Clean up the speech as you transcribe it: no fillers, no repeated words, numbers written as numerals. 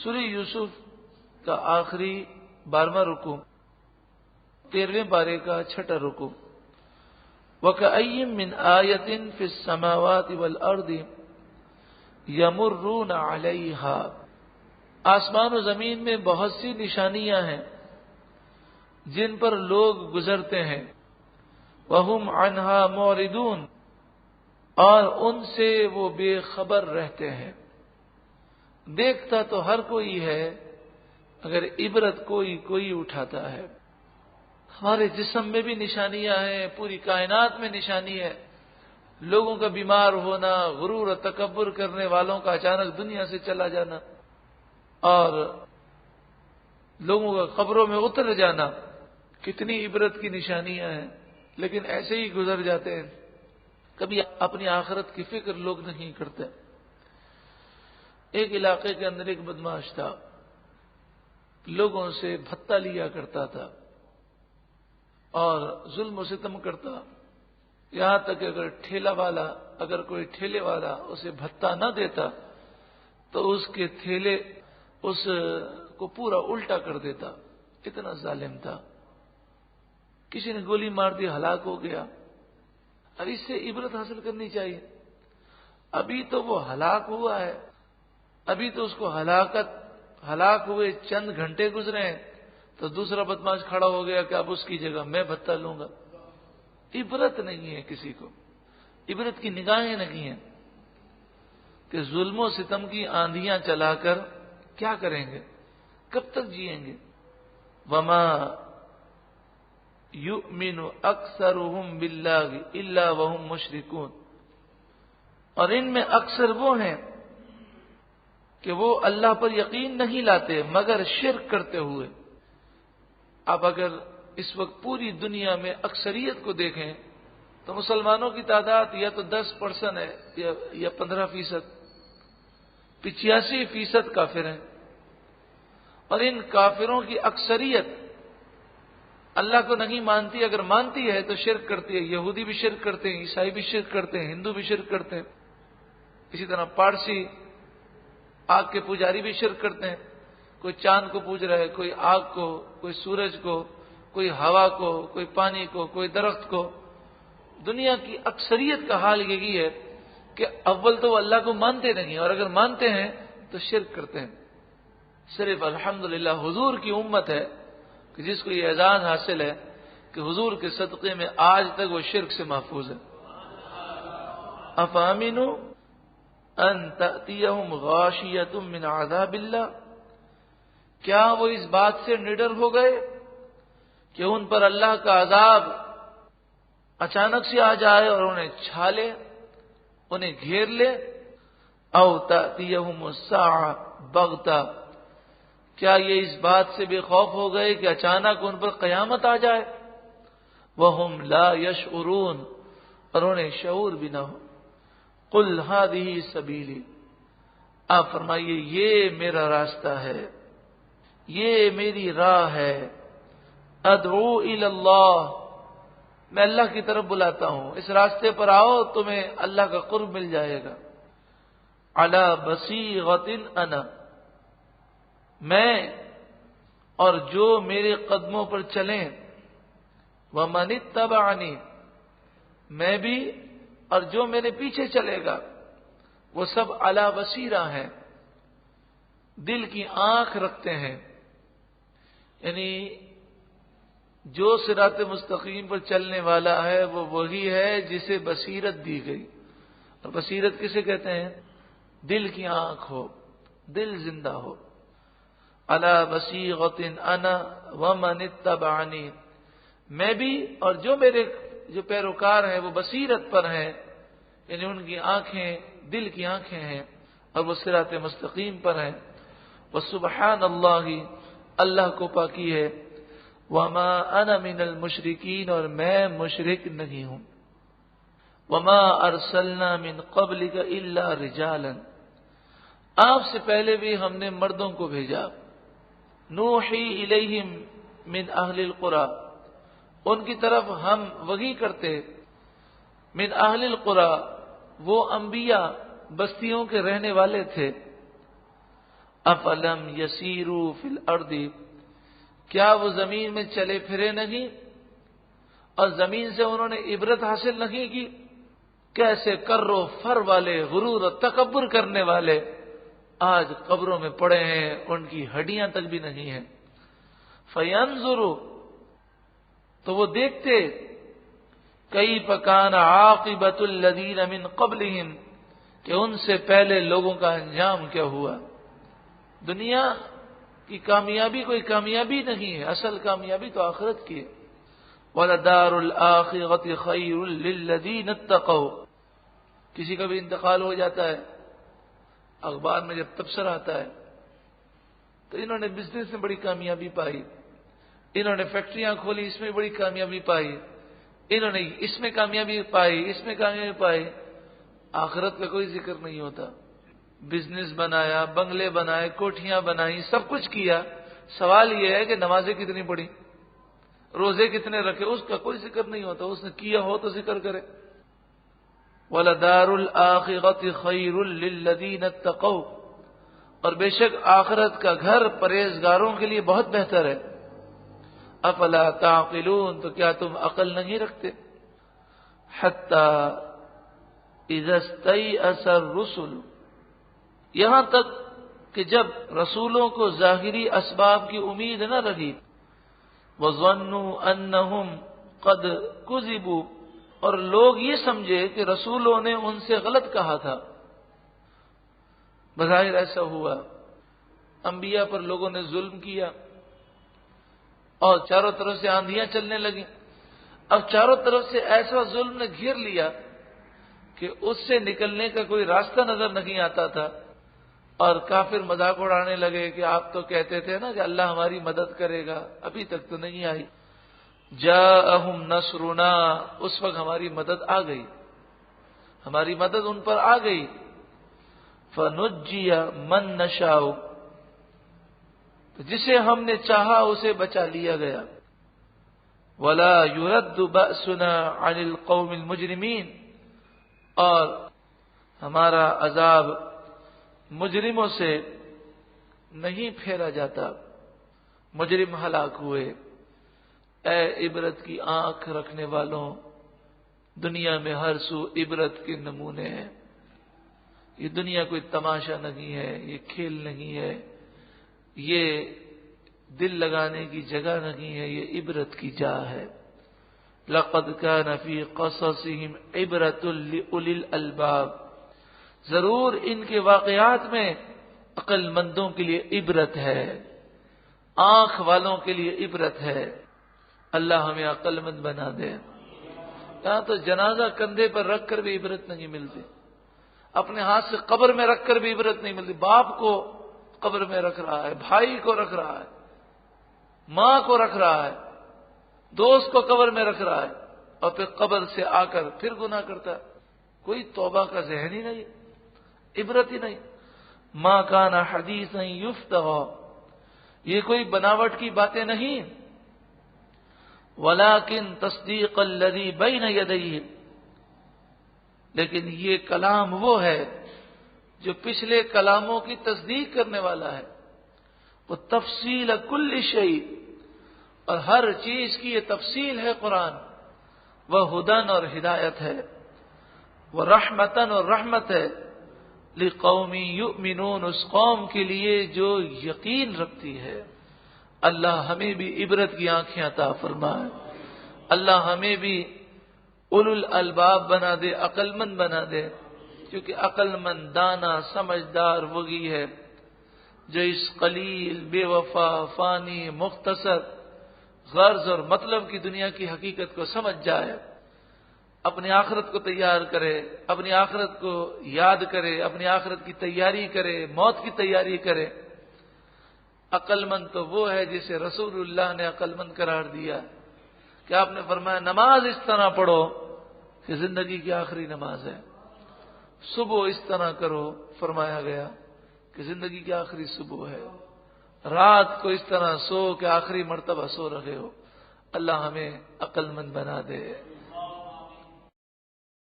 سورہ یوسف کا آخری 12واں رکوع، 13ویں پارے کا 6واں رکوع۔ وَكَأَيٍّ مِّنْ آيَةٍ فِي السَّمَاوَاتِ وَالْأَرْضِ يَمُرُّونَ عَلَيْهَا، آسمان و زمین میں بہت سی نشانیاں ہیں جن پر لوگ گزرتے ہیں۔ وَهُمْ عَنْهَا مُعْرِضُونَ، اور ان سے وہ بے خبر رہتے ہیں۔ دیکھتا تو ہر کوئی ہے، اگر عبرت کوئی اٹھاتا ہے۔ ہمارے جسم میں بھی نشانیاں ہیں، پوری کائنات میں نشانی ہے۔ لوگوں کا بیمار ہونا، غرور و تکبر کرنے والوں کا اچانک دنیا سے چلا جانا، اور لوگوں کا قبروں میں اتر جانا، کتنی عبرت کی نشانیاں ہیں، لیکن ایسے ہی گزر جاتے ہیں۔ کبھی اپنی آخرت کی فکر لوگ نہیں کرتے۔ ایک علاقے کے اندر ایک بدماش تھا، لوگوں سے بھتہ لیا کرتا تھا اور ظلم و ستم کرتا، یہاں تک کہ اگر کوئی ٹھیلے والا اسے بھتہ نہ دیتا تو اس کے ٹھیلے اس کو پورا الٹا کر دیتا، اتنا ظالم تھا۔ کسی نے گولی مار دی، ہلاک ہو گیا۔ اب اس سے عبرت حاصل کرنی چاہیے۔ ابھی تو وہ ہلاک ہوا ہے، ابھی تو اس کو ہلاک ہوئے چند گھنٹے گزرے ہیں، تو دوسرا بدماش کھڑا ہو گیا کہ اب اس کی جگہ میں بھتہ لوں گا۔ عبرت نہیں ہے کسی کو، عبرت کی نگاہیں نہیں ہیں کہ ظلم و ستم کی آندھیاں چلا کر کیا کریں گے، کب تک جئیں گے۔ وما یؤمن اکثرهم باللہ الا وهم مشرکون، اور ان میں اکثر وہ ہیں کہ وہ اللہ پر یقین نہیں لاتے مگر شرک کرتے ہوئے۔ اب اگر اس وقت پوری دنیا میں اکثریت کو دیکھیں تو مسلمانوں کی تعداد یا تو 10% ہے یا 15%، 85% کافر ہیں، اور ان کافروں کی اکثریت اللہ کو نہیں مانتی، اگر مانتی ہے تو شرک کرتی ہے۔ یہودی بھی شرک کرتے ہیں، عیسائی بھی شرک کرتے ہیں، ہندو بھی شرک کرتے ہیں، اسی طرح پارسی آگ کے پجاری بھی شرک کرتے ہیں۔ کوئی چاند کو پوج رہا ہے، کوئی آگ کو، کوئی سورج کو، کوئی ہوا کو، کوئی پانی کو، کوئی درخت کو۔ دنیا کی اکثریت کا حال یہی ہے کہ اول تو وہ اللہ کو مانتے نہیں، اور اگر مانتے ہیں تو شرک کرتے ہیں۔ صرف الحمدللہ حضور کی امت ہے کہ جس کو یہ اعزاز حاصل ہے کہ حضور کے صدقے میں آج تک وہ شرک سے محفوظ ہے۔ افامنوا ان تأتیہم غاشیۃ من عذاب اللہ، کیا وہ اس بات سے نڈر ہو گئے کہ ان پر اللہ کا عذاب اچانک سے آ جائے اور انہیں چھا لے، انہیں گھیر لے۔ او تأتیہم الساعۃ بغتہ، کیا یہ اس بات سے بے خوف ہو گئے کہ اچانک ان پر قیامت آ جائے۔ وہم لا یشعرون، اور انہیں شعور بھی نہ ہو۔ قل ہذہ سبیلی، آپ فرمائیے یہ میرا راستہ ہے، یہ میری راہ ہے۔ ادعو الی اللہ، میں اللہ کی طرف بلاتا ہوں، اس راستے پر آؤ تمہیں اللہ کا قرب مل جائے گا۔ علی بصیرۃ انا، میں اور جو میرے قدموں پر چلیں، ومن اتبعنی، میں بھی اور جو میرے پیچھے چلے گا، وہ سب علی بصیرہ ہیں، دل کی آنکھ رکھتے ہیں۔ یعنی جو صراط مستقیم پر چلنے والا ہے وہ وہی ہے جسے بصیرت دی گئی، اور بصیرت کسے کہتے ہیں؟ دل کی آنکھ ہو، دل زندہ ہو۔ علی بصیرۃ انا ومن اتبعنی، میں بھی اور جو میرے پیروکار ہیں وہ بصیرت پر ہیں، یعنی ان کی آنکھیں دل کی آنکھیں ہیں اور وہ صراط مستقیم پر ہیں۔ وسبحان اللہ، اللہ کو پاکی ہے۔ وما انا من المشرکین، اور میں مشرک نہیں ہوں۔ وما ارسلنا من قبلک الا رجالا، آپ سے پہلے بھی ہم نے مردوں کو بھیجا۔ نوحی الیہم من اہل القری، ان کی طرف ہم وحی کرتے۔ من اہل القری، وہ انبیاء بستیوں کے رہنے والے تھے۔ افلم یسیروا فی الارض، کیا وہ زمین میں چلے پھرے نہیں اور زمین سے انہوں نے عبرت حاصل نہیں کی؟ کیسے کر و فر والے، غرور و تکبر کرنے والے آج قبروں میں پڑے ہیں، ان کی ہڈیاں تک بھی نہیں ہیں۔ فینظروا، تو وہ دیکھتے، کیف کان عاقبۃ الذین من قبلہم، کہ ان سے پہلے لوگوں کا انجام کیا ہوا۔ دنیا کی کامیابی کوئی کامیابی نہیں ہے، اصل کامیابی تو آخرت کی ہے۔ وَلَدَارُ الْآخِرَةِ خَيْرٌ لِلَّذِينَ اتَّقَوْا، کسی کا بھی انتقال ہو جاتا ہے، اخبار میں جب تبصرہ آتا ہے تو انہوں نے بزنس میں بڑی کامیابی پائی، انہوں نے فیکٹریاں کھولی، اس میں بڑی کامیابی پائی، انہوں نے اس میں کامیابی پائی، اس میں کامیابی پائی، آخرت کا کوئی ذکر نہیں ہوتا۔ بزنس بنایا، بنگلے بنائے، کوٹھیاں بنائی، سب کچھ کیا، سوال یہ ہے کہ نمازیں کتنی پڑھی، روزے کتنے رکھے، اس کا کوئی ذکر نہیں ہوتا۔ اس نے کیا ہو تو ذکر کرے۔ وَلَدَارُ الْآخِرَةِ خَيْرٌ لِلَّذِينَ اتَّقَوْا، اور بے شک آخرت کا گھر پرہیزگاروں کے لیے بہت بہتر ہے۔ افلا تعقلون، تو کیا تم عقل نہیں رکھتے؟ حَتَّى اِذَا اسْتَيْأَسَ الرُّسُلُ، یہاں تک کہ جب رسولوں کو ظاہری اسباب کی امید نہ رہی، وَظَنُّوا أَنَّهُمْ قَدْ كُذِبُوا، اور لوگ یہ سمجھے کہ رسولوں نے ان سے غلط کہا تھا۔ بظاہر ایسا ہوا، انبیاء پر لوگوں نے ظلم کیا اور چاروں طرف سے آندھیاں چلنے لگیں۔ اب چاروں طرف سے ایسا ظلم نے گھیر لیا کہ اس سے نکلنے کا کوئی راستہ نظر نہیں آتا تھا، اور کافر مذاق اڑانے لگے کہ آپ تو کہتے تھے نا کہ اللہ ہماری مدد کرے گا، ابھی تک تو نہیں آئی۔ جاءہم نصرنا، اس وقت ہماری مدد آ گئی، ہماری مدد ان پر آ گئی۔ فنجی من نشاء، تو جسے ہم نے چاہا اسے بچا لیا گیا۔ ولا يرد بأسنا عن القوم المجرمین، اور ہمارا عذاب مجرموں سے نہیں پھیرا جاتا۔ مجرم ہلاک ہوئے۔ اے عبرت کی آنکھ رکھنے والوں، دنیا میں ہر سو عبرت کے نمونے ہیں۔ یہ دنیا کوئی تماشا نہیں ہے، یہ کھیل نہیں ہے، یہ دل لگانے کی جگہ نہیں ہے، یہ عبرت کی جا ہے۔ لقد كان في قصصهم عبرة لأولي الألباب، ضرور ان کے واقعات میں عقل مندوں کے لیے عبرت ہے، آنکھ والوں کے لیے عبرت ہے۔ اللہ ہمیں عقل مند بنا دے۔ یہاں تو جنازہ کندھے پر رکھ کر بھی عبرت نہیں ملتی، اپنے ہاتھ سے قبر میں رکھ کر بھی عبرت نہیں ملتی۔ باپ کو قبر میں رکھ رہا ہے، بھائی کو رکھ رہا ہے، ماں کو رکھ رہا ہے، دوست کو قبر میں رکھ رہا ہے، اور پھر قبر سے آ کر پھر گناہ کرتا ہے۔ کوئی توبہ کا ذہن ہی نہیں، عبرت ہی نہیں۔ ما کان حدیثا یفترا، یہ کوئی بناوٹ کی باتیں نہیں۔ ولیکن تصدیق الذی بین یدیہ، لیکن یہ کلام وہ ہے جو پچھلے کلاموں کی تصدیق کرنے والا ہے۔ وہ تفصیل کل شیء، اور ہر چیز کی یہ تفصیل ہے قرآن۔ وہ ہدن اور ہدایت ہے، وہ رحمتن اور رحمت ہے، لقوم یؤمنون، اس قوم کے لیے جو یقین رکھتی ہے۔ اللہ ہمیں بھی عبرت کی آنکھیں عطا فرمائے، اللہ ہمیں بھی اولو الالباب بنا دے، عقل مند بنا دے، کیونکہ عقل مند، دانا، سمجھدار وہی ہے جو اس قلیل، بے وفا، فانی، مختصر غرض اور مطلب کی دنیا کی حقیقت کو سمجھ جائے، اپنی آخرت کو تیار کرے، اپنی آخرت کو یاد کرے، اپنی آخرت کی تیاری کرے، موت کی تیاری کرے۔ عقل مند تو وہ ہے جسے رسول اللہ نے عقل مند قرار دیا کہ آپ نے فرمایا نماز اس طرح پڑھو کہ زندگی کی آخری نماز ہے، صبح اس طرح کرو فرمایا گیا کہ زندگی کی آخری صبح ہے، رات کو اس طرح سو کہ آخری مرتبہ سو رہے ہو۔ اللہ ہمیں عقل مند بنا دے۔